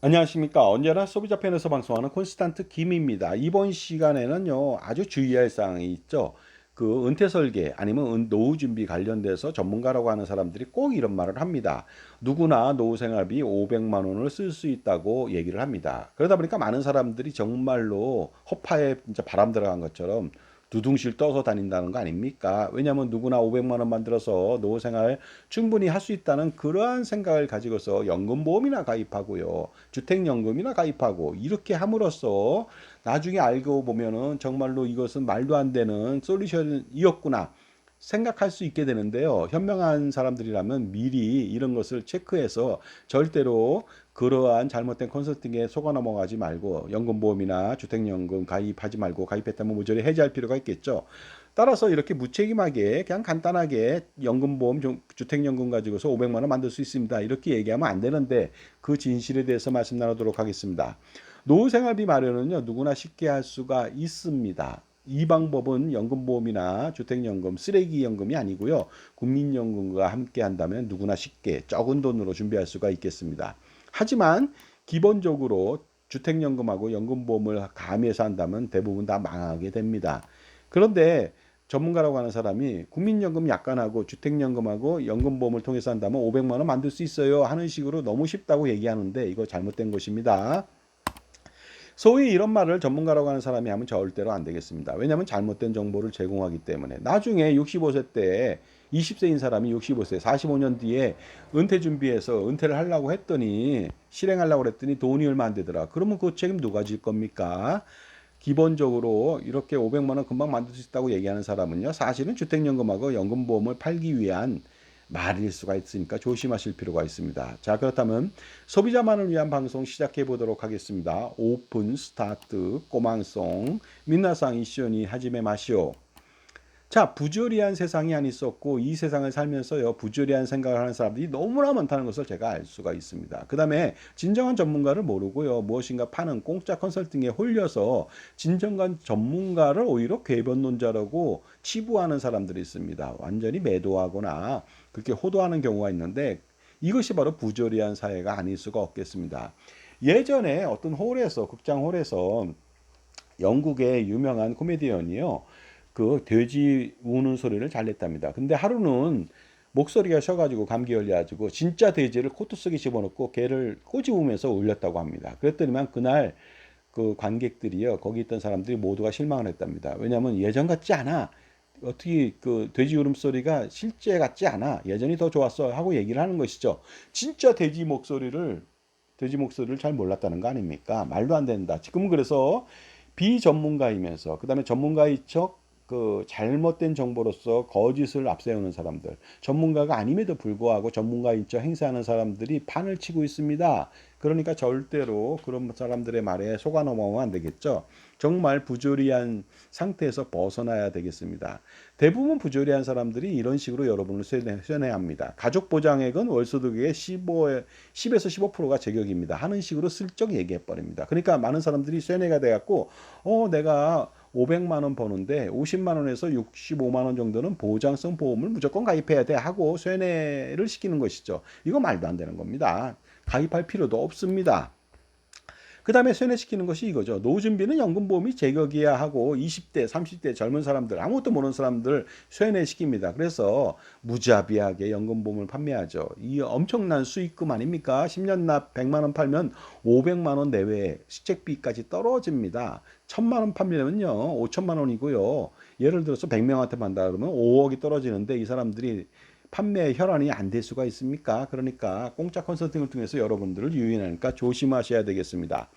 안녕하십니까. 언제나 소비자 편에서 방송하는 콘스탄트 김입니다. 이번 시간에는요, 아주 주의할 사항이 있죠. 그 은퇴 설계 아니면 노후 준비 관련돼서 전문가라고 하는 사람들이 꼭 이런 말을 합니다. 누구나 노후 생활비 500만 원을 쓸 수 있다고 얘기를 합니다. 그러다 보니까 많은 사람들이 정말로 허파에 진짜 바람 들어간 것처럼 두둥실 떠서 다닌다는 거 아닙니까? 왜냐하면 누구나 500만 원 만들어서 노후 생활 충분히 할 수 있다는 그러한 생각을 가지고서 연금보험이나 가입하고요. 주택연금이나 가입하고 이렇게 함으로써 나중에 알고 보면은 정말로 이것은 말도 안 되는 솔루션이었구나. 생각할 수 있게 되는데요. 현명한 사람들이라면 미리 이런 것을 체크해서 절대로 그러한 잘못된 컨설팅에 속아 넘어가지 말고 연금보험이나 주택연금 가입하지 말고 가입했다면 모조리 해지할 필요가 있겠죠. 따라서 이렇게 무책임하게 그냥 간단하게 연금보험, 주택연금 가지고서 500만 원 만들 수 있습니다. 이렇게 얘기하면 안 되는데 그 진실에 대해서 말씀 나누도록 하겠습니다. 노후생활비 마련은요, 누구나 쉽게 할 수가 있습니다. 이 방법은 연금보험이나 주택연금, 쓰레기연금이 아니고요. 국민연금과 함께 한다면 누구나 쉽게 적은 돈으로 준비할 수가 있겠습니다. 하지만 기본적으로 주택연금하고 연금보험을 가미해서 한다면 대부분 다 망하게 됩니다. 그런데 전문가라고 하는 사람이 국민연금 약관하고 주택연금하고 연금보험을 통해서 한다면 500만 원 만들 수 있어요 하는 식으로 너무 쉽다고 얘기하는데 이거 잘못된 것입니다. 소위 이런 말을 전문가라고 하는 사람이 하면 절대로 안 되겠습니다. 왜냐하면 잘못된 정보를 제공하기 때문에 나중에 65세 때 20세인 사람이 65세 45년 뒤에 은퇴 준비해서 은퇴를 하려고 했더니 실행하려고 했더니 돈이 얼마 안 되더라. 그러면 그 책임 누가 질 겁니까? 기본적으로 이렇게 500만 원 금방 만들 수 있다고 얘기하는 사람은요. 사실은 주택연금하고 연금보험을 팔기 위한 말일 수가 있으니까 조심하실 필요가 있습니다. 자, 그렇다면 소비자만을 위한 방송 시작해 보도록 하겠습니다. 오픈 스타트 꼬망송 민나상 이슈니 하지메 마시오. 자, 부조리한 세상이 안 있었고 이 세상을 살면서요 부조리한 생각을 하는 사람들이 너무나 많다는 것을 제가 알 수가 있습니다. 그 다음에 진정한 전문가를 모르고요 무엇인가 파는 공짜 컨설팅에 홀려서 진정한 전문가를 오히려 궤변론자라고 치부하는 사람들이 있습니다. 완전히 매도하거나 그렇게 호도하는 경우가 있는데 이것이 바로 부조리한 사회가 아닐 수가 없겠습니다. 예전에 어떤 홀에서 극장 홀에서 영국의 유명한 코미디언이요. 그 돼지 우는 소리를 잘 냈답니다. 근데 하루는 목소리가 쉬어가지고 감기 걸려가지고 진짜 돼지를 코트 속에 집어넣고 개를 꼬집으면서 울렸다고 합니다. 그랬더니만 그날 그 관객들이요 거기 있던 사람들이 모두가 실망을 했답니다. 왜냐하면 예전 같지 않아. 어떻게 그 돼지 울음소리가 실제 같지 않아. 예전이 더 좋았어 하고 얘기를 하는 것이죠. 진짜 돼지 목소리를 잘 몰랐다는 거 아닙니까? 말도 안 된다. 지금은 그래서 비전문가이면서 그다음에 전문가의 척그 잘못된 정보로서 거짓을 앞세우는 사람들, 전문가가 아님에도 불구하고 전문가인 척 행세하는 사람들이 판을 치고 있습니다. 그러니까 절대로 그런 사람들의 말에 속아 넘어가면 안 되겠죠. 정말 부조리한 상태에서 벗어나야 되겠습니다. 대부분 부조리한 사람들이 이런 식으로 여러분을 쇠뇌합니다. 가족보장액은 월소득의 10에서 15%가 제격입니다. 하는 식으로 슬쩍 얘기해버립니다. 그러니까 많은 사람들이 쇠뇌가 돼갖고 내가 500만 원 버는데 50만 원에서 65만 원 정도는 보장성 보험을 무조건 가입해야 돼 하고 쇠뇌를 시키는 것이죠. 이거 말도 안 되는 겁니다. 가입할 필요도 없습니다. 그 다음에 쇠뇌시키는 것이 이거죠. 노후 준비는 연금보험이 제격이야 하고 20대, 30대 젊은 사람들, 아무것도 모르는 사람들 쇠뇌시킵니다. 그래서 무자비하게 연금보험을 판매하죠. 이 엄청난 수익금 아닙니까? 10년 납 100만 원 팔면 500만 원 내외 시책비까지 떨어집니다. 1000만 원 판매면요 5천만 원이고요. 예를 들어서 100명한테 판다 그러면 5억이 떨어지는데 이 사람들이 판매 혈안이 안 될 수가 있습니까? 그러니까 공짜 컨설팅을 통해서 여러분들을 유인하니까 조심하셔야 되겠습니다.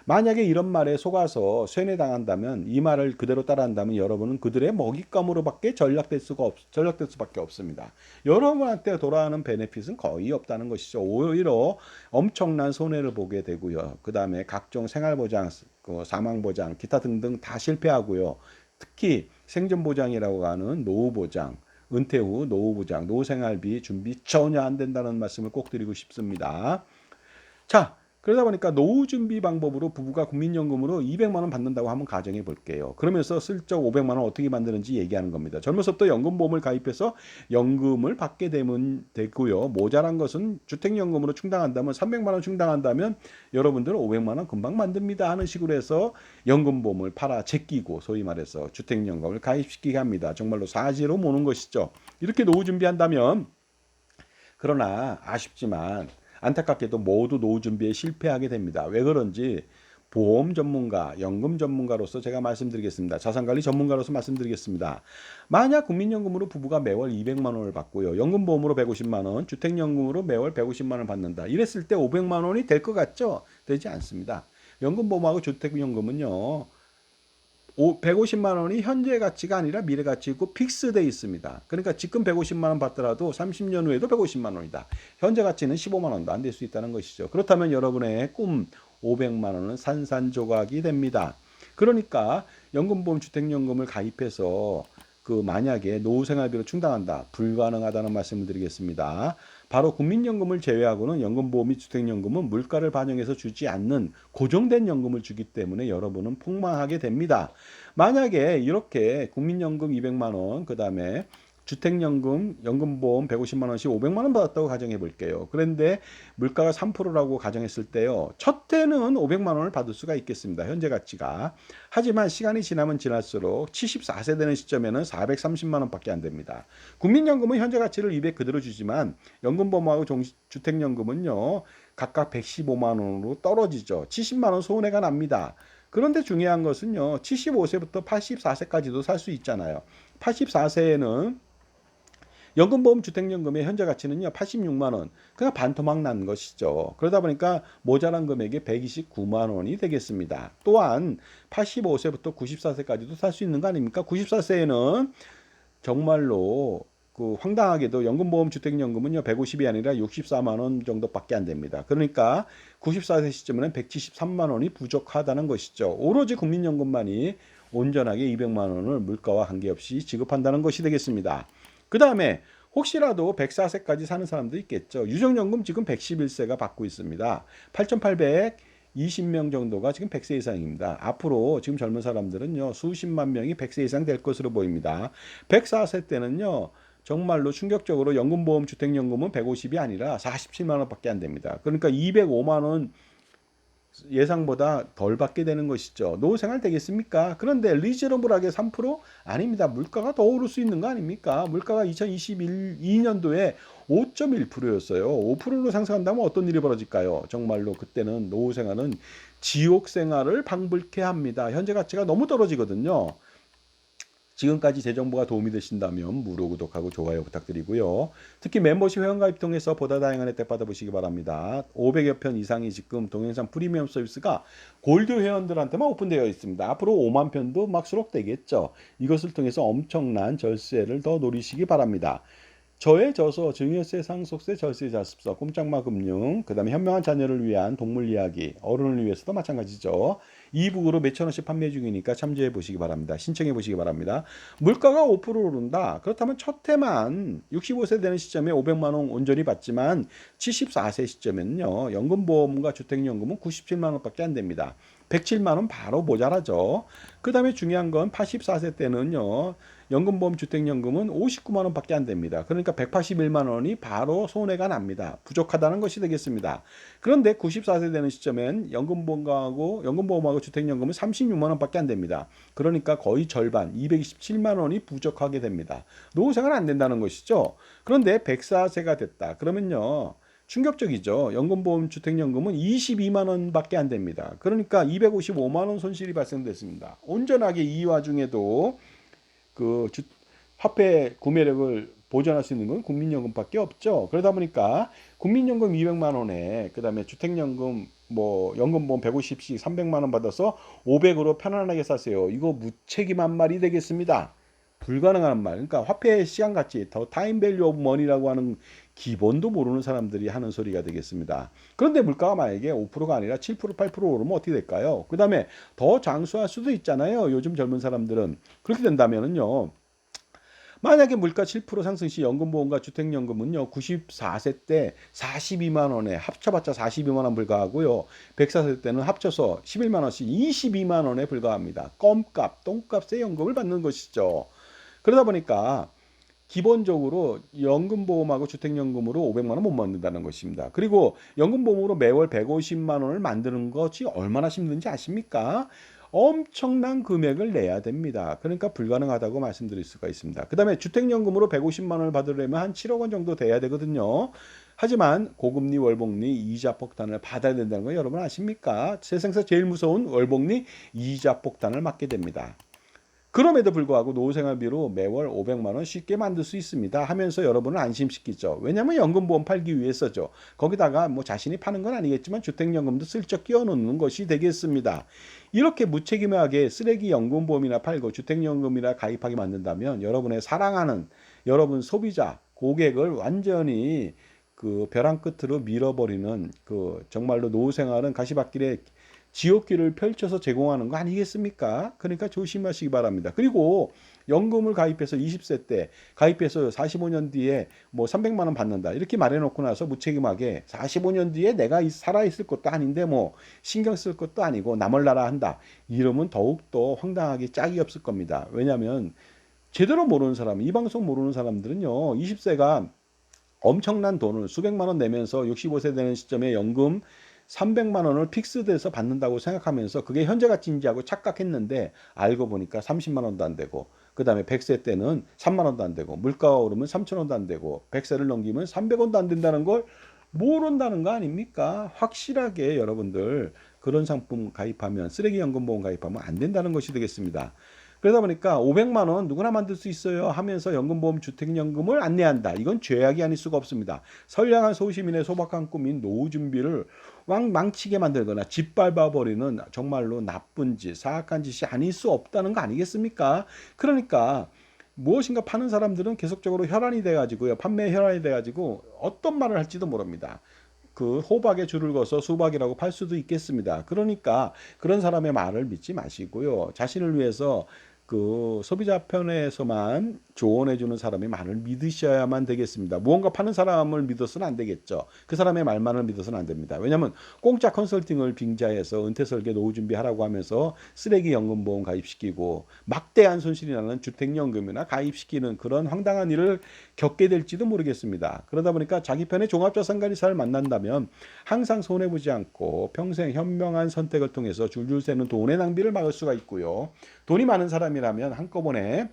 만약에 이런 말에 속아서 쇠뇌당한다면 이 말을 그대로 따라한다면 여러분은 그들의 먹잇감으로밖에 전락될 수밖에 없습니다. 여러분한테 돌아오는 베네핏은 거의 없다는 것이죠. 오히려 엄청난 손해를 보게 되고요. 그 다음에 각종 생활보장, 사망보장, 기타 등등 다 실패하고요. 특히 생존보장이라고 하는 노후보장, 은퇴 후 노후보장, 노후생활비 준비 전혀 안 된다는 말씀을 꼭 드리고 싶습니다. 자, 그러다 보니까 노후 준비 방법으로 부부가 국민연금으로 200만 원 받는다고 한번 가정해 볼게요. 그러면서 슬쩍 500만 원 어떻게 만드는지 얘기하는 겁니다. 젊어서부터 연금보험을 가입해서 연금을 받게 되면 되고요. 모자란 것은 주택연금으로 충당한다면 300만 원 충당한다면 여러분들은 500만 원 금방 만듭니다 하는 식으로 해서 연금보험을 팔아 제끼고 소위 말해서 주택연금을 가입시키게 합니다. 정말로 사지로 모는 것이죠. 이렇게 노후 준비한다면 그러나 아쉽지만 안타깝게도 모두 노후 준비에 실패하게 됩니다. 왜 그런지 보험 전문가, 연금 전문가로서 제가 말씀드리겠습니다. 자산관리 전문가로서 말씀드리겠습니다. 만약 국민연금으로 부부가 매월 200만 원을 받고요. 연금보험으로 150만 원, 주택연금으로 매월 150만 원을 받는다. 이랬을 때 500만 원이 될 것 같죠? 되지 않습니다. 연금보험하고 주택연금은요. 150만 원이 현재 가치가 아니라 미래 가치이고 픽스되어 있습니다. 그러니까 지금 150만 원 받더라도 30년 후에도 150만 원이다. 현재 가치는 15만 원도 안 될 수 있다는 것이죠. 그렇다면 여러분의 꿈 500만 원은 산산조각이 됩니다. 그러니까 연금보험 주택연금을 가입해서 만약에 노후생활비로 충당한다. 불가능하다는 말씀을 드리겠습니다. 바로 국민연금을 제외하고는 연금보험 및 주택연금은 물가를 반영해서 주지 않는 고정된 연금을 주기 때문에 여러분은 폭망하게 됩니다. 만약에 이렇게 국민연금 200만 원, 그 다음에 주택연금, 연금보험 150만 원씩 500만 원 받았다고 가정해 볼게요. 그런데 물가가 3%라고 가정했을 때요. 첫 해는 500만 원을 받을 수가 있겠습니다. 현재 가치가. 하지만 시간이 지나면 지날수록 74세 되는 시점에는 430만 원밖에 안 됩니다. 국민연금은 현재 가치를 200 그대로 주지만 연금보험하고 주택연금은요. 각각 115만 원으로 떨어지죠. 70만 원 손해가 납니다. 그런데 중요한 것은요. 75세부터 84세까지도 살 수 있잖아요. 84세에는 연금보험 주택연금의 현재 가치는요 86만 원, 그냥 반토막 난 것이죠. 그러다 보니까 모자란 금액이 129만 원이 되겠습니다. 또한 85세부터 94세까지도 살 수 있는 거 아닙니까? 94세에는 정말로 황당하게도 연금보험 주택연금은요 150이 아니라 64만 원 정도밖에 안 됩니다. 그러니까 94세 시점에는 173만 원이 부족하다는 것이죠. 오로지 국민연금만이 온전하게 200만 원을 물가와 관계없이 지급한다는 것이 되겠습니다. 그 다음에 혹시라도 104세까지 사는 사람도 있겠죠. 유정연금 지금 111세가 받고 있습니다. 8,820명 정도가 지금 100세 이상입니다. 앞으로 지금 젊은 사람들은요 수십만 명이 100세 이상 될 것으로 보입니다. 104세 때는요 정말로 충격적으로 연금보험 주택연금은 150이 아니라 47만 원밖에 안 됩니다. 그러니까 205만 원 예상보다 덜 받게 되는 것이죠. 노후생활 되겠습니까? 그런데 리저너블하게 3%? 아닙니다. 물가가 더 오를 수 있는 거 아닙니까? 물가가 2022년도에 5.1%였어요. 5%로 상승한다면 어떤 일이 벌어질까요? 정말로 그때는 노후생활은 지옥생활을 방불케 합니다. 현재 가치가 너무 떨어지거든요. 지금까지 제 정보가 도움이 되신다면 무료 구독하고 좋아요 부탁드리고요. 특히 멤버십 회원가입 통해서 보다 다양한 혜택 받아보시기 바랍니다. 500여 편 이상이 지금 동영상 프리미엄 서비스가 골드 회원들한테만 오픈되어 있습니다. 앞으로 5만 편도 막 수록되겠죠. 이것을 통해서 엄청난 절세를 더 노리시기 바랍니다. 저의 저서, 증여세, 상속세, 절세, 자습서, 꼼짝마 금융, 그 다음에 현명한 자녀를 위한 동물 이야기, 어른을 위해서도 마찬가지죠. 이북으로 몇천 원씩 판매 중이니까 참조해 보시기 바랍니다. 신청해 보시기 바랍니다. 물가가 5% 오른다. 그렇다면 첫 해만 65세 되는 시점에 500만 원 온전히 받지만 74세 시점에는요. 연금보험과 주택연금은 97만 원밖에 안 됩니다. 107만 원 바로 모자라죠. 그 다음에 중요한 건 84세 때는요. 연금보험 주택연금은 59만 원밖에 안 됩니다. 그러니까 181만 원이 바로 손해가 납니다. 부족하다는 것이 되겠습니다. 그런데 94세 되는 시점엔 연금보험하고 주택연금은 36만 원밖에 안 됩니다. 그러니까 거의 절반 227만 원이 부족하게 됩니다. 노후생활 안 된다는 것이죠. 그런데 104세가 됐다. 그러면요. 충격적이죠. 연금보험 주택연금은 22만 원밖에 안 됩니다. 그러니까 255만 원 손실이 발생됐습니다. 온전하게 이 와중에도 화폐 구매력을 보존할 수 있는 건 국민연금밖에 없죠. 그러다 보니까 국민연금 200만 원에 그다음에 주택연금 연금보험 150씩 300만 원 받아서 500으로 편안하게 사세요. 이거 무책임한 말이 되겠습니다. 불가능한 말. 그러니까 화폐의 시간 가치, 더 타임 밸류 오브 머니라고 하는 기본도 모르는 사람들이 하는 소리가 되겠습니다. 그런데 물가가 만약에 5%가 아니라 7%, 8% 오르면 어떻게 될까요? 그 다음에 더 장수할 수도 있잖아요. 요즘 젊은 사람들은. 그렇게 된다면은요. 만약에 물가 7% 상승 시 연금보험과 주택연금은요, 94세 때 42만 원에 합쳐봤자 42만 원 불과하고요. 104세 때는 합쳐서 11만 원씩 22만 원에 불과합니다. 껌값, 똥값의 연금을 받는 것이죠. 그러다 보니까 기본적으로 연금보험하고 주택연금으로 500만 원 못 만든다는 것입니다. 그리고 연금보험으로 매월 150만 원을 만드는 것이 얼마나 힘든지 아십니까? 엄청난 금액을 내야 됩니다. 그러니까 불가능하다고 말씀드릴 수가 있습니다. 그 다음에 주택연금으로 150만 원을 받으려면 한 7억 원 정도 돼야 되거든요. 하지만 고금리 월복리 이자 폭탄을 받아야 된다는 거 여러분 아십니까? 세상에서 제일 무서운 월복리 이자 폭탄을 맞게 됩니다. 그럼에도 불구하고 노후생활비로 매월 500만 원 쉽게 만들 수 있습니다 하면서 여러분을 안심시키죠. 왜냐하면 연금보험 팔기 위해서죠. 거기다가 뭐 자신이 파는 건 아니겠지만 주택연금도 슬쩍 끼워 넣는 것이 되겠습니다. 이렇게 무책임하게 쓰레기 연금보험이나 팔고 주택연금이나 가입하게 만든다면 여러분의 사랑하는 여러분 소비자 고객을 완전히 그 벼랑 끝으로 밀어버리는 그 정말로 노후생활은 가시밭길에 지옥길을 펼쳐서 제공하는 거 아니겠습니까? 그러니까 조심하시기 바랍니다. 그리고 연금을 가입해서 20세 때 가입해서 45년 뒤에 뭐 300만 원 받는다 이렇게 말해놓고 나서 무책임하게 45년 뒤에 내가 살아있을 것도 아닌데 뭐 신경 쓸 것도 아니고 나몰라라 한다 이러면 더욱더 황당하게 짝이 없을 겁니다. 왜냐하면 제대로 모르는 사람, 이 방송 모르는 사람들은요 20세가 엄청난 돈을 수백만 원 내면서 65세 되는 시점에 연금 300만 원을 픽스돼서 받는다고 생각하면서 그게 현재 가치인지 하고 착각했는데 알고 보니까 30만 원도 안 되고 그 다음에 100세 때는 3만 원도 안 되고 물가가 오르면 3천 원도 안 되고 100세를 넘기면 300원도 안 된다는 걸 모른다는 거 아닙니까? 확실하게 여러분들 그런 상품 가입하면 쓰레기 연금보험 가입하면 안 된다는 것이 되겠습니다. 그러다 보니까 500만 원 누구나 만들 수 있어요 하면서 연금보험 주택연금을 안내한다. 이건 죄악이 아닐 수가 없습니다. 선량한 소시민의 소박한 꿈인 노후 준비를 망치게 만들거나 짓밟아버리는 정말로 나쁜 짓, 사악한 짓이 아닐 수 없다는 거 아니겠습니까? 그러니까 무엇인가 파는 사람들은 계속적으로 혈안이 돼가지고요. 판매 혈안이 돼가지고 어떤 말을 할지도 모릅니다. 그 호박에 줄을 거서 수박이라고 팔 수도 있겠습니다. 그러니까 그런 사람의 말을 믿지 마시고요. 자신을 위해서 그 소비자 편에서만 조언해주는 사람의 말을 믿으셔야만 되겠습니다. 무언가 파는 사람을 믿어서는 안 되겠죠. 그 사람의 말만을 믿어서는 안 됩니다. 왜냐하면 공짜 컨설팅을 빙자해서 은퇴설계 노후 준비하라고 하면서 쓰레기 연금보험 가입시키고 막대한 손실이 나는 주택연금이나 가입시키는 그런 황당한 일을 겪게 될지도 모르겠습니다. 그러다 보니까 자기 편의 종합자산관리사를 만난다면 항상 손해보지 않고 평생 현명한 선택을 통해서 줄줄 새는 돈의 낭비를 막을 수가 있고요. 돈이 많은 사람이라면 한꺼번에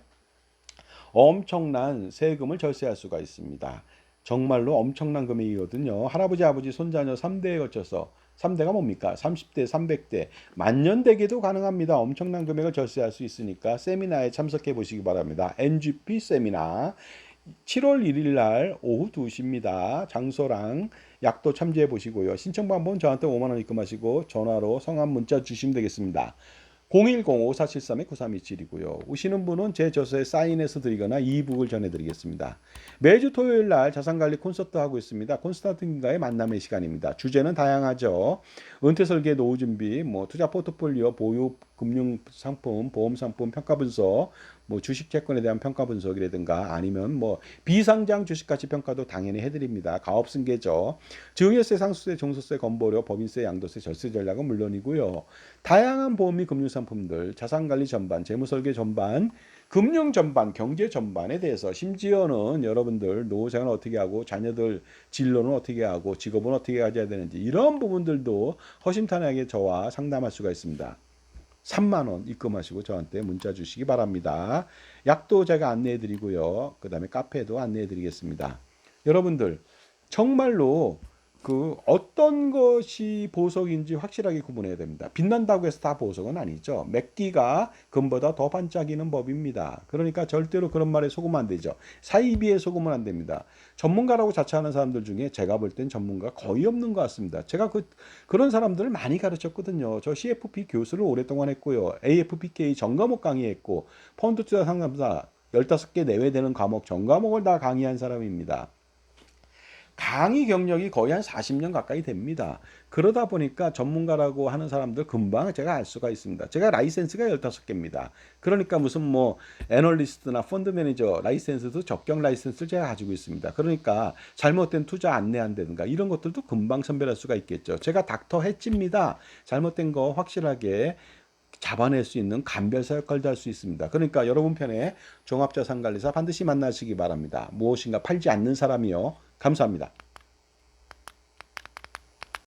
엄청난 세금을 절세할 수가 있습니다. 정말로 엄청난 금액이거든요. 할아버지, 아버지, 손자녀 3대에 거쳐서 3대가 뭡니까? 30대, 300대, 만년대계도 가능합니다. 엄청난 금액을 절세할 수 있으니까 세미나에 참석해 보시기 바랍니다. NGP 세미나 7월 1일 날 오후 2시입니다. 장소랑 약도 참조해 보시고요. 신청 방법은 저한테 5만 원 입금하시고 전화로 성함 문자 주시면 되겠습니다. 010-5473-9327이고요. 오시는 분은 제 저서에 사인해서 드리거나 이북을 전해드리겠습니다. 매주 토요일 날 자산관리 콘서트 하고 있습니다. 콘스탄틴과의 만남의 시간입니다. 주제는 다양하죠. 은퇴설계 노후준비, 뭐 투자 포트폴리오, 보유 금융 상품, 보험 상품 평가 분석, 뭐 주식 채권에 대한 평가 분석이라든가 아니면 뭐 비상장 주식 가치 평가도 당연히 해드립니다. 가업승계죠. 증여세, 상수세, 종소세, 건보료, 법인세, 양도세, 절세 전략은 물론이고요. 다양한 보험 및 금융 상품들, 자산관리 전반, 재무설계 전반, 금융 전반, 경제 전반에 대해서 심지어는 여러분들 노후생활 어떻게 하고 자녀들 진로는 어떻게 하고 직업은 어떻게 가져야 되는지 이런 부분들도 허심탄회하게 저와 상담할 수가 있습니다. 3만 원 입금하시고 저한테 문자 주시기 바랍니다. 약도 제가 안내해 드리고요. 그 다음에 카페도 안내해 드리겠습니다. 여러분들 정말로 그 어떤 것이 보석인지 확실하게 구분해야 됩니다. 빛난다고 해서 다 보석은 아니죠. 맥기가 금보다 더 반짝이는 법입니다. 그러니까 절대로 그런 말에 속으면 안 되죠. 사이비에 속으면 안 됩니다. 전문가라고 자처하는 사람들 중에 제가 볼 땐 전문가 거의 없는 것 같습니다. 제가 그런 사람들을 많이 가르쳤거든요. 저 CFP 교수를 오랫동안 했고요. AFPK 전 과목 강의했고 펀드 투자 상담사 15개 내외 되는 과목 전 과목을 다 강의한 사람입니다. 강의 경력이 거의 한 40년 가까이 됩니다. 그러다 보니까 전문가라고 하는 사람들 금방 제가 알 수가 있습니다. 제가 라이센스가 15개입니다. 그러니까 무슨 뭐 애널리스트나 펀드 매니저 라이센스도 적격 라이센스를 제가 가지고 있습니다. 그러니까 잘못된 투자 안내한다든가 이런 것들도 금방 선별할 수가 있겠죠. 제가 닥터 해치입니다. 잘못된 거 확실하게 잡아낼 수 있는 감별사 역할도 할 수 있습니다. 그러니까 여러분 편에 종합자산관리사 반드시 만나시기 바랍니다. 무엇인가 팔지 않는 사람이요. 감사합니다.